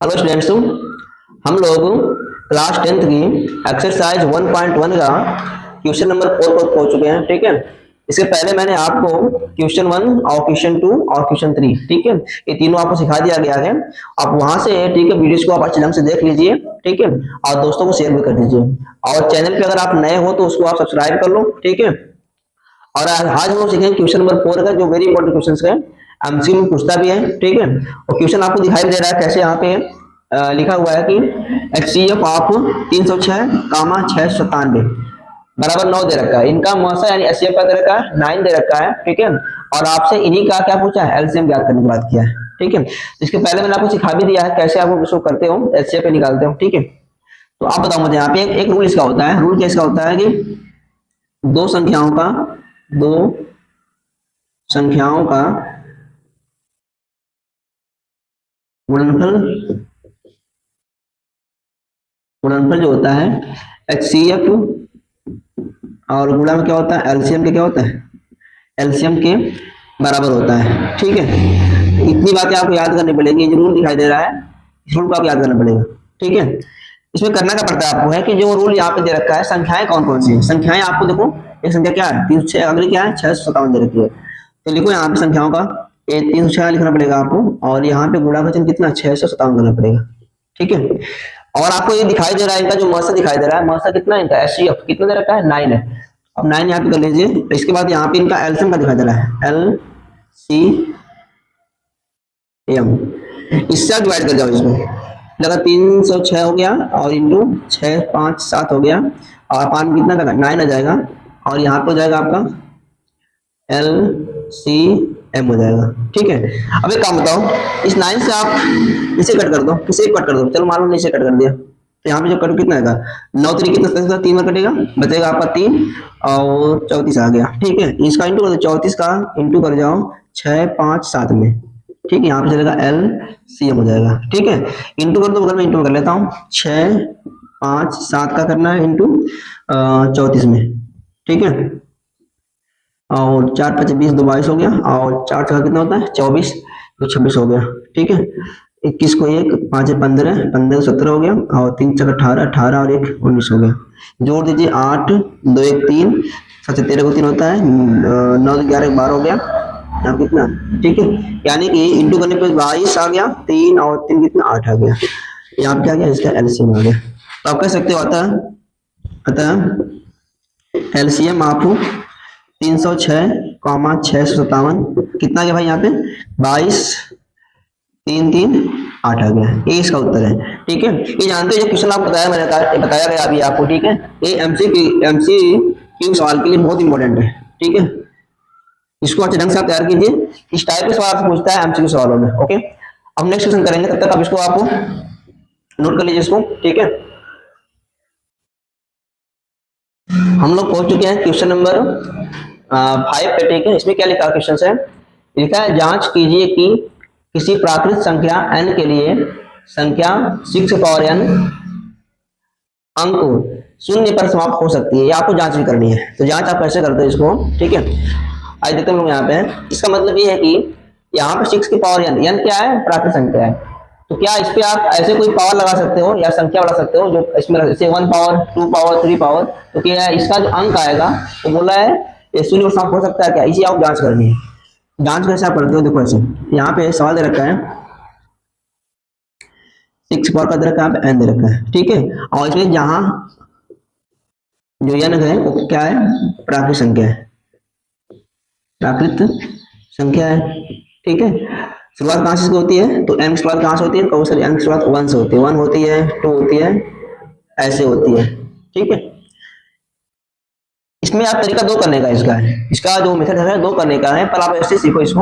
Hello students, हम लोग class 10th की एक्सरसाइज 1.1 का क्वेश्चन नंबर 4 पर पहुंच चुके हैं। ठीक है, इसके पहले मैंने आपको क्वेश्चन 1 और क्वेश्चन 2 और क्वेश्चन 3, ठीक है, ये तीनों आपको सिखा दिया गया है। आप वहां से, ठीक है, वीडियोस को आप अच्छे ढंग से देख लीजिए, ठीक है, और दोस्तों को शेयर भी कर दीजिए। और चैनल पे अगर आप नए हो तो उसको आप सब्सक्राइब कर लो, ठीक है। और आज हम लोग सीखेंगे क्वेश्चन नंबर 4 का, जो वेरी इंपॉर्टेंट क्वेश्चन है, एमसीक्यू में पूछता भी है, ठीक है। और क्वेश्चन आपको दिखाई दे रहा है कैसे, यहाँ पे लिखा हुआ है कि एचसीएफ ऑफ 306 कामा 697 बराबर 9 दे रखा है। इनका मौसा यानी एचसीएफ का दे रखा है 9 दे रखा है, ठीक है। और आपसे इन्हीं का क्या पूछा है, एलसीएम ज्ञात करने की बात किया है, ठीक है। इसके पहले मैंने आपको सिखा भी दिया है कैसे आप उसको करते हो, एचसीएफ निकालते हो, ठीक है। तो आप बताओ मुझे, यहाँ पे एक रूल इसका होता है। रूल कैसा होता है कि दो संख्याओं का गुणनफल जो होता है एचसीएफ, और गुणा में क्या होता है, एलसीएम के क्या होता है, एलसीएम के बराबर होता है, ठीक है। इतनी बातें आपको याद करनी पड़ेगी। जो रूल दिखाई दे रहा है, इस रूल को आप याद करना पड़ेगा, ठीक है। इसमें करना क्या पड़ता है आपको है कि जो रूल यहाँ पे दे रखा है, संख्याएं कौन कौन सी है। संख्याएं आपको देखो, एक संख्या क्या है 306, अगली क्या है 657 दे रखी है। तो लिखो यहाँ पे संख्याओं का, ये 306 लिखना पड़ेगा आपको, और यहाँ पे गुणा का चिन्ह कितना 657 करना पड़ेगा, ठीक है। और आपको ये दिखाई दे रहा है, इनका जो मौसा दिखाई दे रहा है, मौसा कितना है इनका, एचसीएफ कितना दे रखा है 9 है। अब 9 यहाँ पे कर लीजिए। इसके बाद यहाँ पे इनका एलसीएम का दिखाई दे रहा है, एलसीएम, इससे डिवाइड कर जाओ इसको। लगा 306 हो गया, और इंटू 6 5 7 हो गया, और 5 कितना का 9 आ जाएगा, और यहाँ पे हो जाएगा आपका एलसीएम हो जाएगा, ठीक है। अब एक काम बताओ, इस 9 से आप इसे कट कर दो, किसे कट कर दो, चलो मान लो इसे कट कर दिया, तो यहाँ पे जो कट कितना आएगा 9 3 कितना, 3 में कटेगा, बचेगा आपका 3 और 34 आ गया, ठीक है। इसका इंटू कर दो, 34 का इंटू कर जाओ 6 5 7 में, ठीक है। यहाँ पे चलेगा एलसीएम हो जाएगा, ठीक है। इंटू कर दो, बगल में इंटू कर लेता हूँ, 6 5 7 का करना है इंटू 34 में, ठीक है। और 4 5 20 2 22 हो गया, और 4 का कितना होता है 24, तो 26 हो गया, ठीक है। 21 को 1 5 15 15 17 हो गया, और 3 4 18 18 और 1 19 हो गया। जोड़ दीजिए 8 2 1 3 7 13 को 3 होता है, 9 11 12 हो गया, यहाँ कितना, ठीक है। यानी कि इंटू करने पे 22 आ गया, 3 और 3 कितना 8 आ गया। यहाँ पे क्या गया, इसका एलसीएम आ गया। तो आप कह सकते हो अतः एलसीएम आप 306 कॉमा 657 कितना गया भाई, यहाँ पे 22 3 3 8 आ गया। ये इसका उत्तर है, ठीक है। ये जानते हो, जो क्वेश्चन आपको बताया मैंने बताया गया अभी आपको, ठीक है। ये एमसीक्यू सवाल के लिए बहुत इंपॉर्टेंट है, ठीक है। इसको अच्छे ढंग से आप तैयार कीजिए। इस टाइप के सवाल आपसे पूछता है एमसीक्यू सवालों में, ओके। अब नेक्स्ट क्वेश्चन करेंगे, तब तक आप इसको आपको नोट कर लीजिए इसको, ठीक है। हम लोग पहुंच चुके हैं क्वेश्चन नंबर 5 पे, ठीक है। इसमें क्या लिखा क्वेश्चन है, लिखा है जांच कीजिए कि किसी प्राकृत संख्या n के लिए संख्या 6 पावर n अंक 0 पर समाप्त हो सकती है। ये आपको जांच भी करनी है। तो जांच आप कैसे करते हो इसको, ठीक है। आज देखते हैं यहाँ पे, इसका मतलब ये है कि यहाँ पे 6 की पावर n क्या है, प्राकृत संख्या है। तो क्या इस पे आप ऐसे कोई पावर लगा सकते हो या संख्या बढ़ा सकते हो, जो इसमें जैसे 1 पावर 2 पावर 3 पावर, तो क्या है इसका जो अंक आएगा, तो बोला है ये 0 पर समाप्त हो सकता है क्या, इसी आप जांच करनी है। जांच कैसे आप करते हो, देखो ऐसे यहाँ पे सवाल दे रखा है 6 पावर का दे रखा है, n दे रखा है, ठीक है। और इसमें जहां जो n है वो क्या है, प्राकृत संख्या है, प्राकृत संख्या है, ठीक है। शुरुआत कहां से होती है, तो n की शुरुआत कहां से होती है, तो सर n की शुरुआत 1 से होती है, 1 होती है 2 होती है, ऐसे होती है, ठीक है। इसमें आप तरीका 2 करने का इसका जो मेथड है 2 करने का है, पर आप ऐसे सीखो इसको।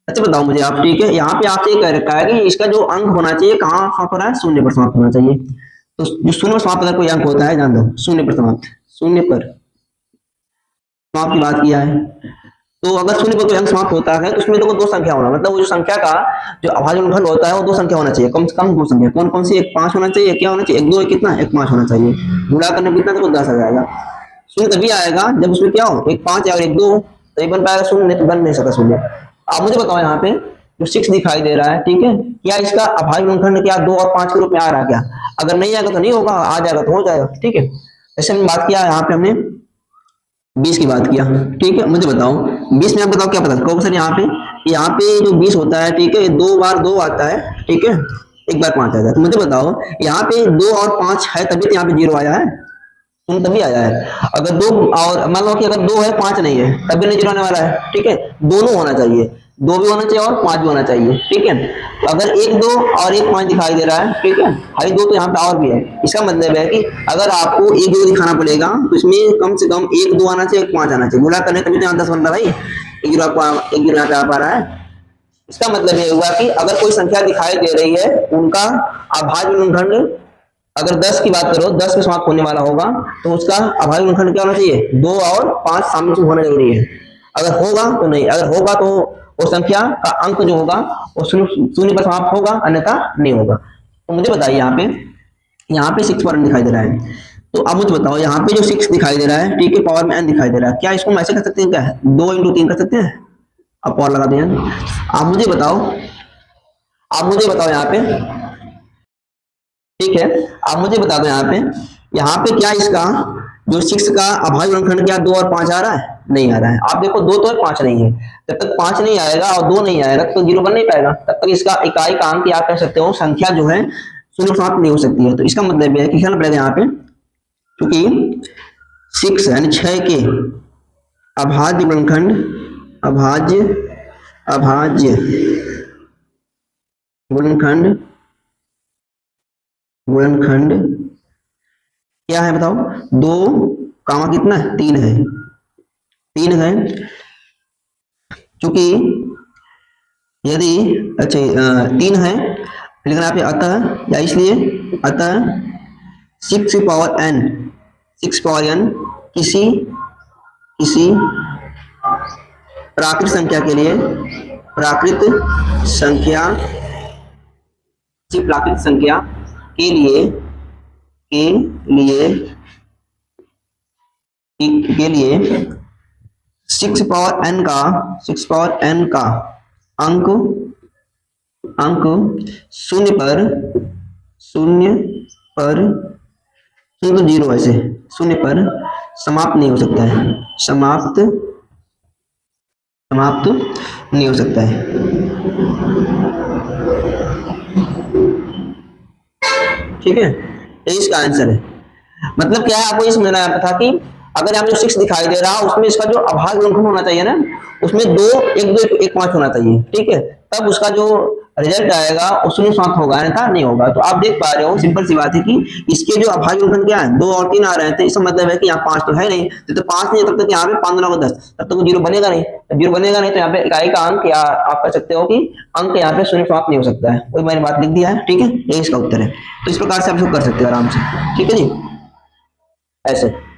अच्छा बताओ मुझे आप, ठीक है। यहाँ पे आपसे ये कह रखा है कि इसका जो अंक होना चाहिए कहाँ समाप्त हो रहा है, 0 पर समाप्त होना चाहिए। तो जो 0 पर समाप्त अगर कोई अंक होता है, जान दो 0 पर समाप्त, 0 पर समाप्त की बात किया है। तो अगर 0 पर कोई अंक समाप्त होता है तो उसमें देखो 2 संख्या होना, मतलब वो जो संख्या का जो अभाज्यफल होता है वो 2 संख्या होना चाहिए, कम से कम 2 संख्या। कौन कौन सी, एक 5 होना चाहिए, क्या होना चाहिए, 1 2 1 कितना, 1 5 होना चाहिए। गुणा करने में कितना, देखो 10 आ जाएगा। 0 तभी आएगा जब उसमें क्या हो, 1 5 या 1 2, तो ये बन पाएगा 0, नहीं तो बन नहीं सकता 0। आप मुझे बताओ यहाँ पे जो 6 दिखाई दे रहा है, ठीक है, क्या इसका अभाज्य गुणनखंड क्या 2 और 5 के रूप में आ रहा है क्या? अगर नहीं आएगा तो नहीं होगा, आ जाएगा तो हो जाएगा, ठीक है। जैसे हमने बात किया यहाँ पे हमने 20 की बात किया, ठीक है। मुझे बताओ 20 में आप बताओ क्या पता कहो सर यहाँ पे जो 20 होता है, ठीक है, 2 बार 2 आता है, ठीक है, 1 बार 5 आता है। तो मुझे बताओ यहाँ पे 2 और 5 है तभी तो यहाँ पे 0 आया है, तभी आया है। अगर 2 और मान लो कि अगर 2 है 5 नहीं है तब भी नहीं 0 आने वाला है, ठीक है। दोनों होना चाहिए, 2 भी होना चाहिए और 5 भी होना चाहिए, ठीक है। अगर 1 2 और 1 5 दिखाई दे रहा है, ठीक है, हाई 2 तो यहाँ पे और भी है। इसका मतलब है कि अगर आपको 1 0 दिखाना पड़ेगा तो इसमें कम से कम 1 2 आना चाहिए, 1 5 आना चाहिए, गुणा करने तभी तो यहाँ 10 बन रहा है भाई, 1 0 यहाँ पे आ पा रहा है। इसका मतलब ये हुआ कि अगर कोई संख्या दिखाई दे रही है उनका अभाज्य गुणनखंड, अगर 10 की बात करो 10 में समाप्त होने वाला होगा तो उसका अभाज्य गुणनखंड क्या होना चाहिए 2 और 5 सामने से होना जरूरी है। अगर होगा तो नहीं, अगर होगा तो वो संख्या का अंक जो होगा वो शून्य पर समाप्त होगा, अन्यथा नहीं होगा। तो मुझे बताइए यहाँ पे 6 पर n दिखाई दे रहा है, तो अब मुझे बताओ यहाँ पे जो 6 दिखाई दे रहा है, ठीक है, पावर में n दिखाई दे रहा है, क्या इसको हम ऐसे कर सकते हैं क्या 2 × 3 कर सकते हैं? आप पावर लगा दें। आप मुझे बताओ यहाँ पे, ठीक है, आप मुझे बता दो यहाँ पे क्या इसका जो 6 का अभाज्य गुणनखंड क्या 2 और 5 आ रहा है? नहीं आ रहा है। आप देखो 2 तो है 5 नहीं है, जब तक 5 नहीं आएगा और 2 नहीं आएगा तो 0 बन नहीं पाएगा, तब तक इसका इकाई का अंक आप कह सकते हो संख्या जो है शून्य समाप्त नहीं हो सकती है। तो इसका मतलब है कि क्या पड़ेगा यहाँ पे, क्योंकि 6 यानी 6 के अभाज्य गुणनखंड गुणनखंड क्या है बताओ 2 कामा कितना है 3 है, 3 है। क्योंकि यदि अच्छा 3 है लेकिन यहाँ पे अतः या इसलिए अतः 6 पावर n किसी प्राकृत संख्या के लिए के लिए 6 पावर n का अंक शून्य तो 0 ऐसे शून्य पर समाप्त नहीं हो सकता है, समाप्त नहीं हो सकता है। ठीक है, ये इसका आंसर है। मतलब क्या है आपको ये समझना था कि अगर यहाँ जो 6 दिखाई दे रहा है उसमें इसका जो अभाज्य गुणनखंड होना चाहिए ना, उसमें 2 1 2 1 5 होना चाहिए, ठीक है, तब उसका जो रिजल्ट आएगा वो शून्य समाप्त होगा, अन्यथा नहीं होगा। तो आप देख पा रहे हो सिंपल सी बात है कि इसके जो अभाज्य गुणनखंड क्या है 2 और 3 आ रहे हैं, तो इसका मतलब है कि यहाँ 5 तो है नहीं, तो 5 नहीं है तब तक यहाँ पे 5 9 10 तब तक 0 बनेगा नहीं, जब 0 बनेगा नहीं तो यहाँ पे इकाई का अंक या आप कह सकते हो कि अंक यहाँ पे शून्य समाप्त नहीं हो सकता है। वही मैंने बात लिख दिया है, ठीक है, यही इसका उत्तर है। तो इस प्रकार से आप इसको कर सकते हो आराम से, ठीक है जी, ऐसे।